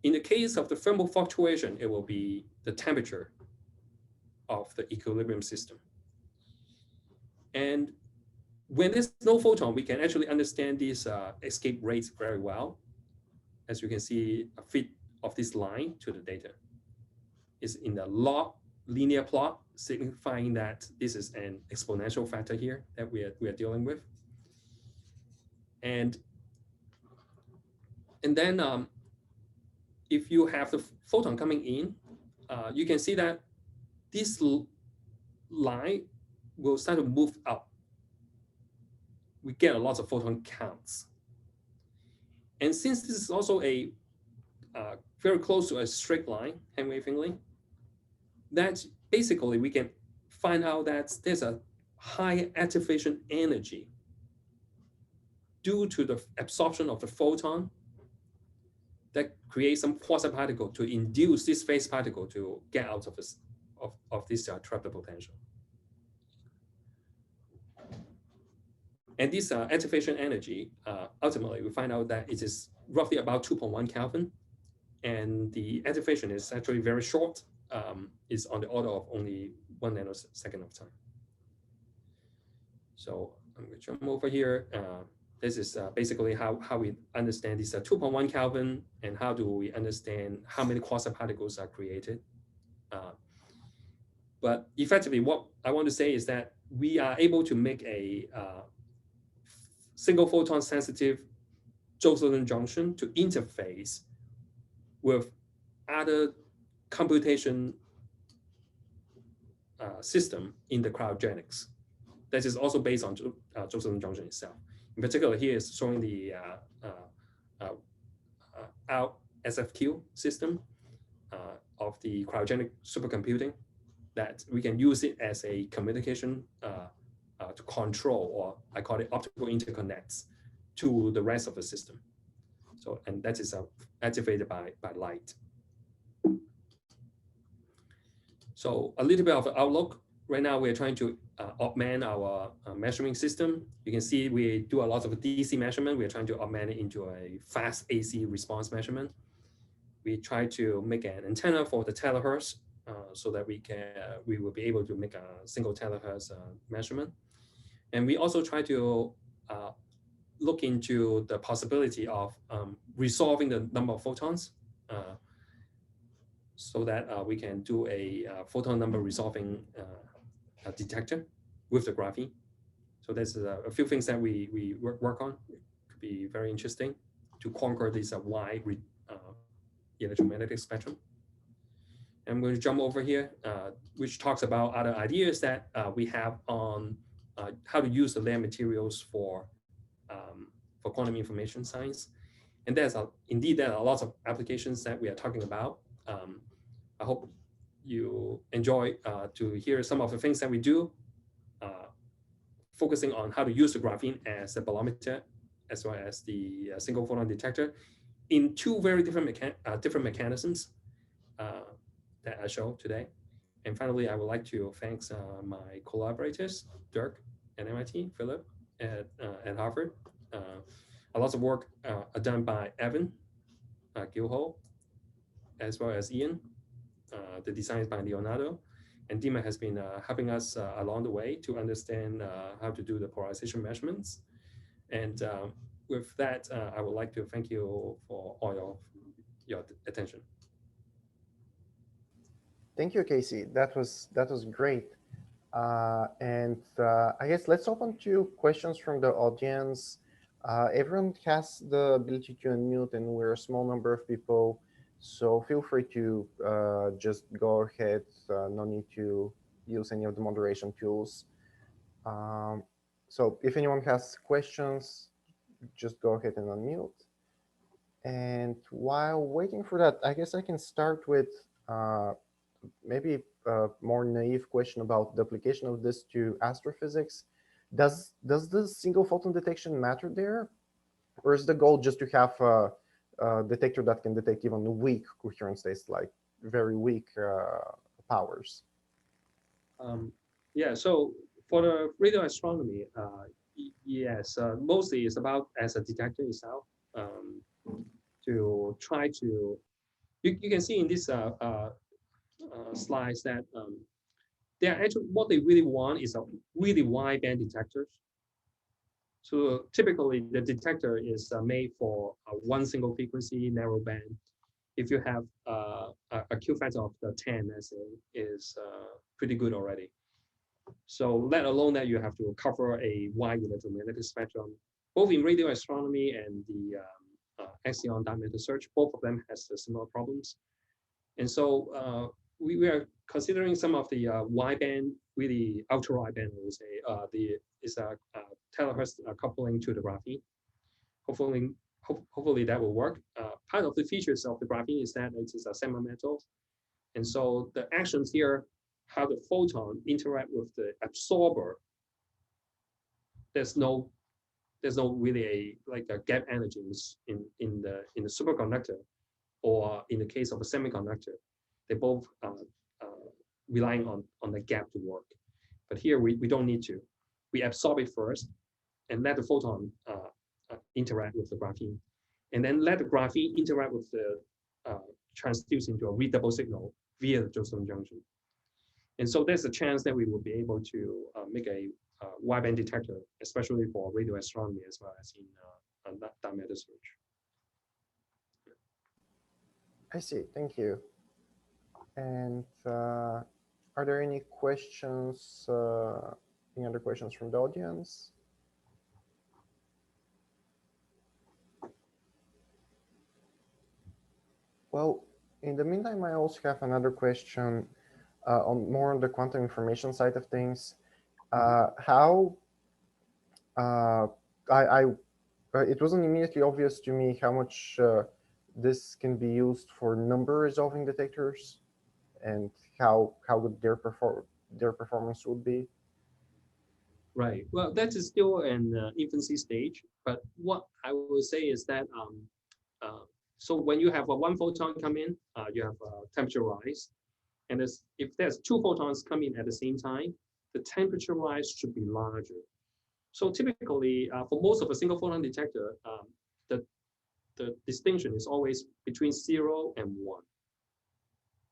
In the case of the thermal fluctuation, it will be the temperature of the equilibrium system. And when there's no photon, we can actually understand these escape rates very well. As you can see, a fit of this line to the data is in the log linear plot, signifying that this is an exponential factor here that we are dealing with. And then if you have the photon coming in, you can see that this line will start to move up. We get a lot of photon counts. And since this is also a very close to a straight line, hand-wavingly, that basically we can find out that there's a high activation energy due to the absorption of the photon that creates some quasi-particle to induce this phase particle to get out of this trapped potential. And this activation energy, ultimately, we find out that it is roughly about 2.1 Kelvin. And the activation is actually very short. It's on the order of only 1 nanosecond of time. So I'm going to jump over here. This is basically how we understand this 2.1 Kelvin and how do we understand how many quasi-particles are created. But effectively, what I want to say is that we are able to make a single photon sensitive Josephson junction to interface with other computation system in the cryogenics. That is also based on Josephson junction itself. In particular, here is showing the out SFQ system of the cryogenic supercomputing, that we can use it as a communication to control, or I call it optical interconnects to the rest of the system. So, and that is activated by light. So a little bit of an outlook. Right now, we're trying to augment our measuring system. You can see we do a lot of DC measurement. We're trying to augment it into a fast AC response measurement. We try to make an antenna for the terahertz so that we will be able to make a single terahertz measurement. And we also try to look into the possibility of resolving the number of photons so that we can do a photon number resolving detector with the graphene. So there's a few things that we work on. It could be very interesting to conquer this wide electromagnetic spectrum. I'm going to jump over here, which talks about other ideas that we have on how to use the layer materials for quantum information science. And indeed there are lots of applications that we are talking about. I hope you enjoy to hear some of the things that we do, focusing on how to use the graphene as a bolometer, as well as the single photon detector in two very different mechanisms that I show today. And finally, I would like to thank my collaborators, Dirk at MIT, Philip at Harvard. A lot of work done by Evan Gilho, as well as Ian. The design is by Leonardo. And Dima has been helping us along the way to understand how to do the polarization measurements. And with that, I would like to thank you for all your attention. Thank you, Casey. That was great. I guess let's open to questions from the audience. Everyone has the ability to unmute, and we're a small number of people, so feel free to just go ahead. No need to use any of the moderation tools. So if anyone has questions, just go ahead and unmute. And while waiting for that, I guess I can start with maybe a more naive question about the application of this to astrophysics. Does the single photon detection matter there, or is the goal just to have a detector that can detect even weak coherent states, like very weak powers? Yeah, so for the radio astronomy, yes, mostly it's about as a detector itself, to try to, you can see in this slides that they are actually, what they really want is a really wide band detectors. So typically the detector is made for one single frequency narrow band. If you have a Q factor of the 10, let's say, is pretty good already. So let alone that you have to cover a wide electromagnetic spectrum, both in radio astronomy and the Axion diameter search, both of them has similar problems. And so we are considering some of the wideband, really ultra wideband, I would say, is a terahertz coupling to the graphene. Hopefully that will work. Part of the features of the graphene is that it is a semi-metal. And so the actions here, how the photon interact with the absorber, there's no really like a gap energy in the superconductor, or in the case of a semiconductor, they both relying on the gap to work. But here we don't need to. We absorb it first and let the photon interact with the graphene, and then let the graphene interact with the transduce into a readable signal via the Josephson junction. And so there's a chance that we will be able to make a wideband detector, especially for radio astronomy as well as in diameter search. I see. Thank you. And are there any questions? Any other questions from the audience? Well, in the meantime, I also have another question on the quantum information side of things. How it wasn't immediately obvious to me how much this can be used for number resolving detectors, and how good their performance would be. Right. Well, that is still an infancy stage. But what I will say is that so when you have a one photon come in, you have a temperature rise, and if there's two photons coming at the same time, the temperature rise should be larger. So typically, for most of a single photon detector, the distinction is always between 0 and 1.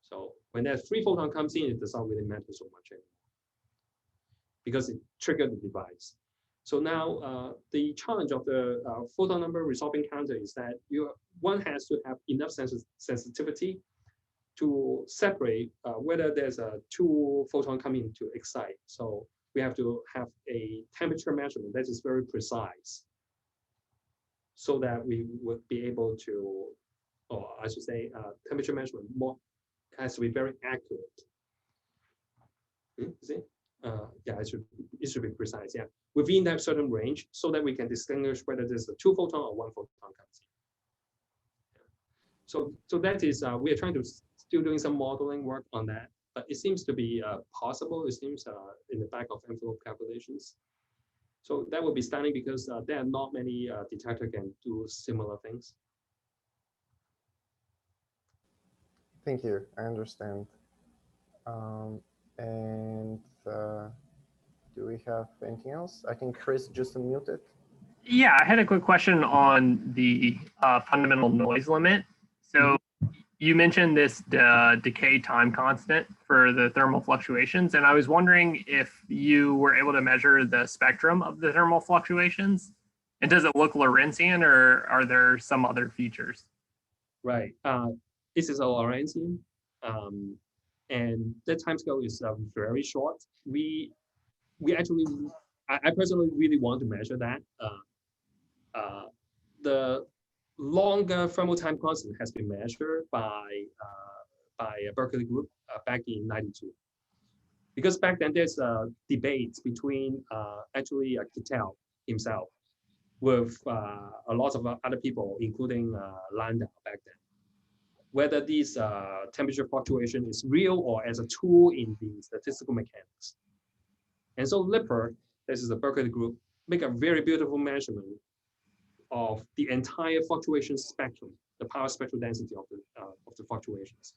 So when that 3 photon comes in, it does not really matter so much anymore, because it triggered the device. So now the challenge of the photon number resolving counter is that one has to have enough sensitivity to separate whether there's a 2 photon coming to excite. So we have to have a temperature measurement that is very precise, so that we would be able to, or I should say, temperature measurement has to be very accurate. See? Yeah, it should be precise. Yeah, within that certain range, so that we can distinguish whether there's a 2 photon or 1 photon comes in. So that is we are trying to still doing some modeling work on that. but it seems to be possible. It seems in the back of envelope calculations. So that would be stunning because there are not many detector can do similar things. Thank you. I understand. And do we have anything else? I think Chris just unmuted. Yeah, I had a quick question on the fundamental noise limit. So you mentioned this decay time constant for the thermal fluctuations, and I was wondering if you were able to measure the spectrum of the thermal fluctuations. And does it look Lorentzian, or are there some other features? Right. This is a Lorentzian, and the time scale is very short. We actually, I personally really want to measure that. The longer thermal time constant has been measured by a Berkeley group back in '92. Because back then there's a debate between actually Kittel himself with a lot of other people, including Landau back then, whether this temperature fluctuation is real or as a tool in the statistical mechanics. And so Lipper, this is the Berkeley group, make a very beautiful measurement of the entire fluctuation spectrum, the power spectral density of the fluctuations,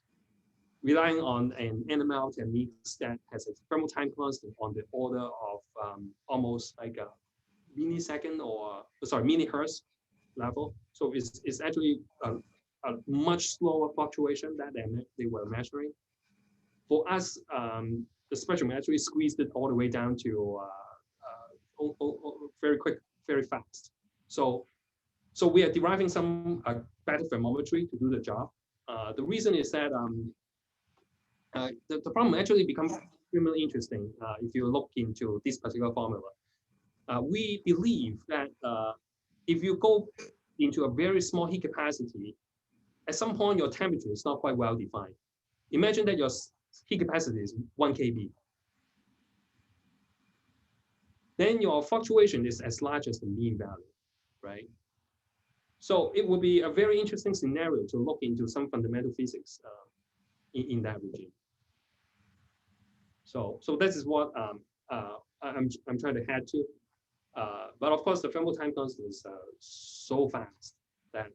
relying on an NML technique that has a thermal time constant on the order of almost like a millisecond or millihertz level. So it's actually a much slower fluctuation that they were measuring. For us, the spectrum actually squeezed it all the way down to very quick, very fast. So we are deriving some better thermometry to do the job. The reason is that the problem actually becomes extremely interesting if you look into this particular formula. We believe that if you go into a very small heat capacity, at some point your temperature is not quite well defined. Imagine that your heat capacity is 1 kb. Then your fluctuation is as large as the mean value, right? So it would be a very interesting scenario to look into some fundamental physics in that regime. So this is what I'm trying to head to. But of course, the thermal time constant is so fast that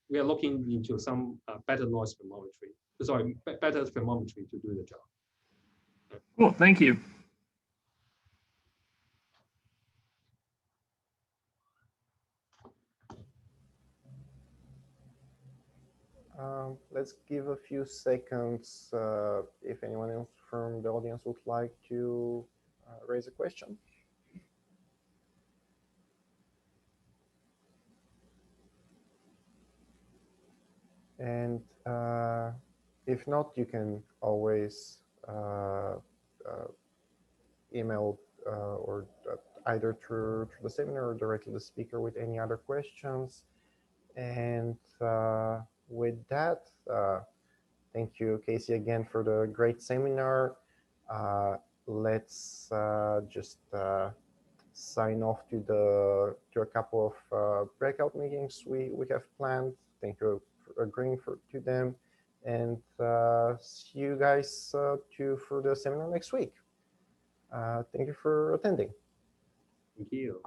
we are looking into some better noise thermometry. Sorry, better thermometry to do the job. Cool, thank you. Let's give a few seconds if anyone else from the audience would like to raise a question. And if not, you can always email or either through the seminar or directly to the speaker with any other questions. And with that, thank you, Casey, again for the great seminar. Let's just sign off to a couple of breakout meetings we have planned. Thank you for agreeing to them, and see you guys for the seminar next week. Thank you for attending. Thank you.